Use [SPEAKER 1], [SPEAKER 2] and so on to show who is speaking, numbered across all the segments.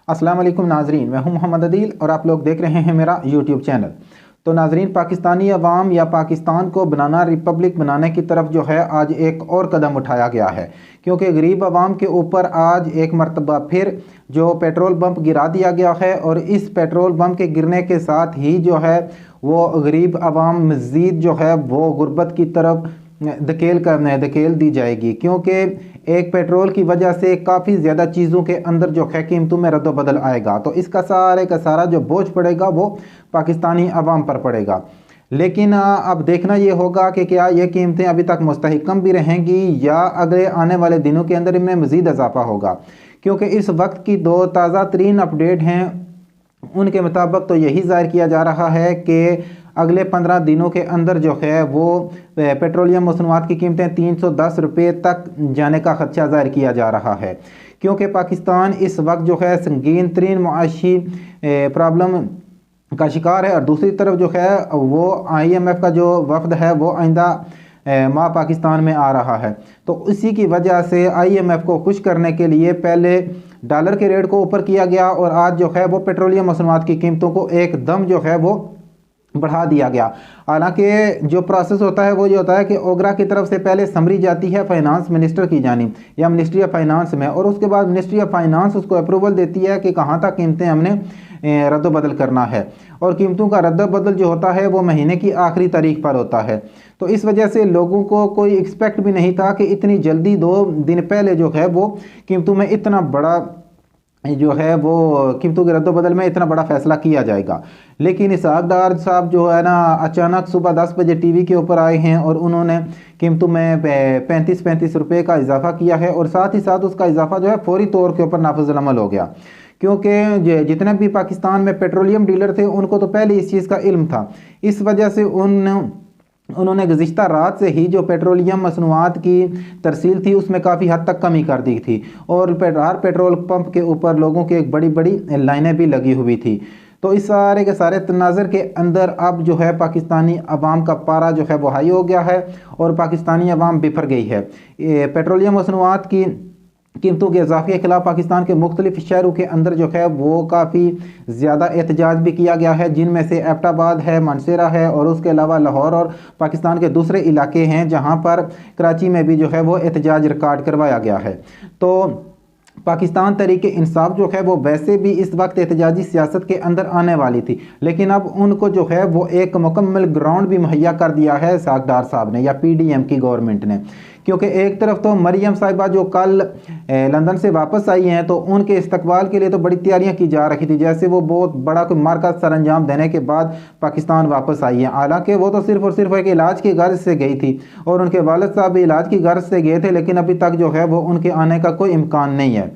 [SPEAKER 1] अस्सलाम वालेकुम नाजरीन, मैं हूं मोहम्मद अदील और आप लोग देख रहे हैं मेरा यूट्यूब चैनल। तो नाजरीन, पाकिस्तानी अवाम या पाकिस्तान को बनाना रिपब्लिक बनाने की तरफ जो है आज एक और कदम उठाया गया है, क्योंकि गरीब अवाम के ऊपर आज एक मरतबा फिर जो पेट्रोल पंप गिरा दिया गया है और इस पेट्रोल पंप के गिरने के साथ ही जो है वो गरीब अवाम मज़ीद जो है वो गुर्बत की तरफ धकेल दी जाएगी, क्योंकि एक पेट्रोल की वजह से काफ़ी ज़्यादा चीज़ों के अंदर जो है कीमतों में रद्द-बदल आएगा। तो इसका सारे का सारा जो बोझ पड़ेगा वो पाकिस्तानी अवाम पर पड़ेगा। लेकिन अब देखना ये होगा कि क्या ये कीमतें अभी तक मुस्तहकम भी रहेंगी या अगले आने वाले दिनों के अंदर इनमें मज़ीद इजाफा होगा, क्योंकि इस वक्त की दो ताज़ा तरीन अपडेट हैं उनके मुताबिक तो यही ज़ाहिर किया जा रहा है कि अगले 15 दिनों के अंदर जो है वो पेट्रोलियम मसनूआत की कीमतें 310 रुपये तक जाने का खदशा ज़ाहिर किया जा रहा है, क्योंकि पाकिस्तान इस वक्त जो है संगीन तरीन मुआशी प्रॉब्लम का शिकार है। और दूसरी तरफ जो है वो IMF का जो वफद है वो आइंदा माह पाकिस्तान में आ रहा है। तो इसी की वजह से IMF को खुश करने के लिए पहले डॉलर के रेट को ऊपर किया गया और आज जो है वो पेट्रोलियम मसनूआत की कीमतों को एकदम जो है वो बढ़ा दिया गया। हालांकि जो प्रोसेस होता है वो ये होता है कि ओगरा की तरफ से पहले समरी जाती है फाइनेंस मिनिस्टर की जानिब या मिनिस्ट्री ऑफ फाइनेंस में, और उसके बाद मिनिस्ट्री ऑफ फाइनेंस उसको अप्रूवल देती है कि कहाँ तक कीमतें हमने रद्द-बदल करना है। और कीमतों का रद्द-बदल जो होता है वो महीने की आखिरी तारीख पर होता है। तो इस वजह से लोगों को कोई एक्सपेक्ट भी नहीं था कि इतनी जल्दी 2 दिन पहले जो है वो कीमतों में इतना बड़ा जो है वो कीमतों के रद्द-बदल में इतना बड़ा फैसला किया जाएगा। लेकिन इसहाक डार साहब जो है ना अचानक सुबह 10 बजे टीवी के ऊपर आए हैं और उन्होंने कीमतों में 35 रुपये का इजाफा किया है और साथ ही साथ उसका इजाफा जो है फौरी तौर के ऊपर नाफिज़ अमल हो गया, क्योंकि जितने भी पाकिस्तान में पेट्रोलियम डीलर थे उनको तो पहले इस चीज़ का इल्म था। इस वजह से उन्होंने गुज़िश्ता रात से ही जो पेट्रोलियम मसनूआत की तरसील थी उसमें काफ़ी हद तक कमी कर दी थी और हर पेट्रोल पंप के ऊपर लोगों की एक बड़ी बड़ी लाइनें भी लगी हुई थी। तो इस सारे के सारे तनाज़र के अंदर अब जो है पाकिस्तानी अवाम का पारा जो है वो हाई हो गया है और पाकिस्तानी अवाम बिफर गई है। पेट्रोलियम मसनूआत की कीमतों के इजाफे के खिलाफ पाकिस्तान के मुख्तलिफ शहरों के अंदर जो है वो काफ़ी ज़्यादा एहतजाज भी किया गया है, जिनमें से एबटाबाद है, मानसेरा है और उसके अलावा लाहौर और पाकिस्तान के दूसरे इलाके हैं जहां पर कराची में भी जो है वो एहतजाज रिकॉर्ड करवाया गया है। तो पाकिस्तान तहरीक इंसाफ जो है वो वैसे भी इस वक्त एहतजाजी सियासत के अंदर आने वाली थी, लेकिन अब उनको जो है वो एक मुकम्मल ग्राउंड भी मुहैया कर दिया है इसहाक डार साहब ने या PDM की गवर्नमेंट ने। क्योंकि एक तरफ तो मरियम साहिबा जो कल लंदन से वापस आई हैं तो उनके इस्तकबाल के लिए तो बड़ी तैयारियां की जा रही थी, जैसे वो बहुत बड़ा कोई मार्का सरंजाम देने के बाद पाकिस्तान वापस आई हैं। हालांकि वो तो सिर्फ और सिर्फ एक इलाज की गर्ज से गई थी और उनके वालिद साहब भी इलाज की गर्ज से गए थे, लेकिन अभी तक जो है वो उनके आने का कोई इम्कान नहीं है।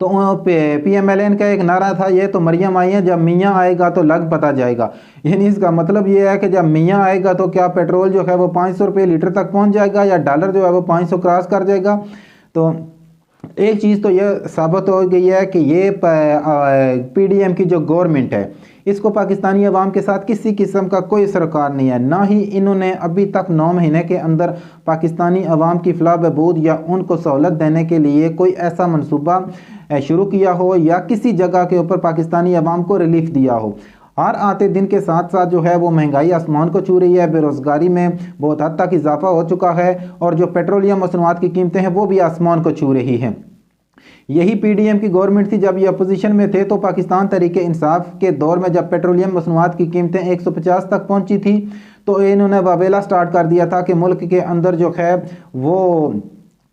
[SPEAKER 1] तो PMLN का एक नारा था, ये तो मरियम आई है, जब मियाँ आएगा तो लग पता जाएगा। यानी इसका मतलब ये है कि जब मियाँ आएगा तो क्या पेट्रोल जो है वो 500 रुपये लीटर तक पहुंच जाएगा या डॉलर जो है वो 500 क्रॉस कर जाएगा। तो एक चीज़ तो यह साबित हो गई है कि ये PDM की जो गवर्नमेंट है इसको पाकिस्तानी अवाम के साथ किसी किस्म का कोई सरोकार नहीं है, ना ही इन्होंने अभी तक 9 महीने के अंदर पाकिस्तानी अवाम की फलाह बहबूद या उनको सहूलत देने के लिए कोई ऐसा मनसूबा शुरू किया हो या किसी जगह के ऊपर पाकिस्तानी अवाम को रिलीफ दिया हो। हर आते दिन के साथ साथ जो है वो महंगाई आसमान को छू रही है, बेरोज़गारी में बहुत हद तक इजाफा हो चुका है और जो पेट्रोलियम मसनूआत की कीमतें हैं वो भी आसमान को छू रही हैं। यही PDM की गवर्नमेंट थी जब ये अपोजिशन में थे, तो पाकिस्तान तहरीक इंसाफ के दौर में जब पेट्रोलियम मसनूआत की कीमतें 150 तक पहुंची थी तो इन्होंने वावेला स्टार्ट कर दिया था कि मुल्क के अंदर जो है वो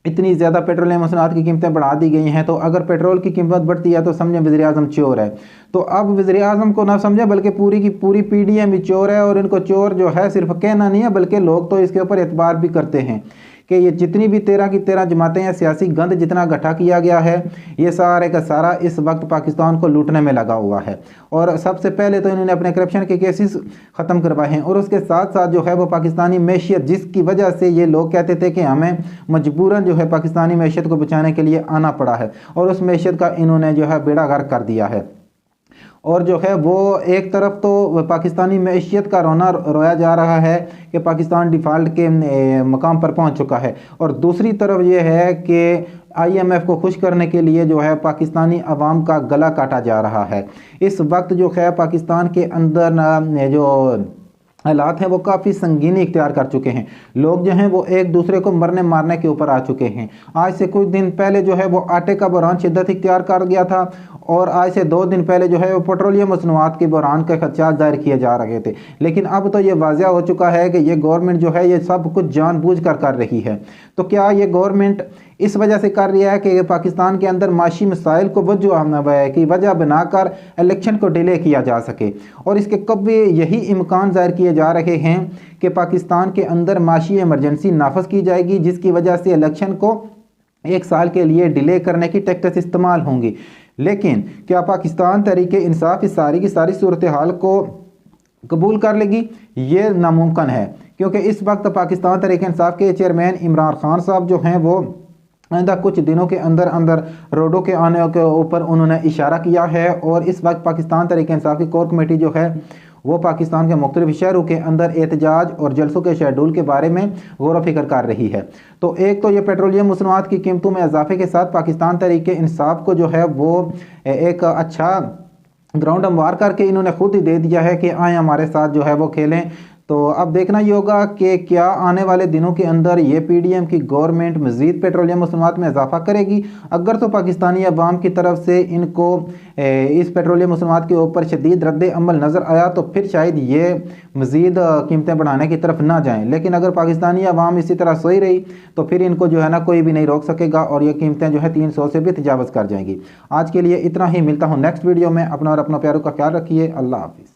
[SPEAKER 1] इतनी ज़्यादा पेट्रोलियम मसनूआत की कीमतें बढ़ा दी गई हैं, तो अगर पेट्रोल की कीमत बढ़ती है तो समझें वज़ीर आज़म चोर है। तो अब वज़ीर आज़म को ना समझें बल्कि पूरी की पूरी PDM ही चोर है, और इनको चोर जो है सिर्फ कहना नहीं है बल्कि लोग तो इसके ऊपर एतबार भी करते हैं कि ये जितनी भी 13 की 13 जमातें हैं, सियासी गंद जितना इकट्ठा किया गया है ये सारे का सारा इस वक्त पाकिस्तान को लूटने में लगा हुआ है। और सबसे पहले तो इन्होंने अपने करप्शन के केसेस ख़त्म करवाए हैं और उसके साथ साथ जो है वो पाकिस्तानी मैशियत, जिसकी वजह से ये लोग कहते थे कि हमें मजबूरन जो है पाकिस्तानी मैशियत को बचाने के लिए आना पड़ा है, और उस मैशियत का इन्होंने जो है बेड़ा गर्क कर दिया है। और जो है वो एक तरफ तो पाकिस्तानी मैशियत का रोना रोया जा रहा है कि पाकिस्तान डिफ़ाल्ट के मकाम पर पहुंच चुका है, और दूसरी तरफ ये है कि IMF को खुश करने के लिए जो है पाकिस्तानी अवाम का गला काटा जा रहा है। इस वक्त जो है पाकिस्तान के अंदर जो हालात हैं वो काफ़ी संगीनी इख्तियार कर चुके हैं। लोग जो हैं वो एक दूसरे को मरने मारने के ऊपर आ चुके हैं। आज से कुछ दिन पहले जो है वो आटे का बहरान शिद्दत इख्तियार कर गया था, और आज से 2 दिन पहले जो है वो पेट्रोलियम मसनूआत के बहरान के खदशात जाहिर किए जा रहे थे। लेकिन अब तो ये वाज़िया हो चुका है कि ये गवर्नमेंट जो है ये सब कुछ जानबूझकर कर रही है। तो क्या ये गवर्नमेंट इस वजह से कर रही है कि पाकिस्तान के अंदर माशी मसाइल को की वजह बनाकर इलेक्शन को डिले किया जा सके, और इसके कब यही इम्कान ज़ाहिर किए जा रहे हैं कि पाकिस्तान के अंदर माशी इमरजेंसी नाफज की जाएगी, जिसकी वजह से इलेक्शन को 1 साल के लिए डिले करने की टैक्टिक्स इस्तेमाल होंगी। लेकिन क्या पाकिस्तान तहरीक इंसाफ इस सारी की सारी सूरत हाल को कबूल कर लेगी? ये नामुमकिन है, क्योंकि इस वक्त पाकिस्तान तहरीक इंसाफ के चेयरमैन इमरान खान साहब जो हैं वो आइंदा कुछ दिनों के अंदर अंदर रोडों के आने के ऊपर उन्होंने इशारा किया है, और इस वक्त पाकिस्तान तहरीक इंसाफ की कोर कमेटी जो है वो पाकिस्तान के मुख्तलिफ शहरों के अंदर एहतजाज और जलसों के शेड्यूल के बारे में गौर व फिक्र कर रही है। तो एक तो ये पेट्रोलियम मसनूआत की कीमतों में इजाफे के साथ पाकिस्तान तहरीक इंसाफ को जो है वो एक अच्छा ग्राउंड हमवार करके इन्होंने खुद ही दे दिया है कि आए हमारे साथ जो है वो खेलें। तो अब देखना ये होगा कि क्या आने वाले दिनों के अंदर ये PDM की गवर्नमेंट मज़ीद पेट्रोलियम मसनूआत में इजाफा करेगी। अगर तो पाकिस्तानी अवाम की तरफ से इनको इस पेट्रोलियम मसनूआत के ऊपर शदीद रद्द अमल नज़र आया तो फिर शायद ये मज़ीद कीमतें बढ़ाने की तरफ ना जाएँ। लेकिन अगर पाकिस्तानी अवाम इसी तरह सोई रही तो फिर इनको जो है ना कोई भी नहीं रोक सकेगा, और ये कीमतें जो है 300 से भी तजावज़ कर जाएंगी। आज के लिए इतना ही, मिलता हूँ नेक्स्ट वीडियो में। अपना और अपना प्यारों का ख्याल रखिए। अल्लाह हाफिज़।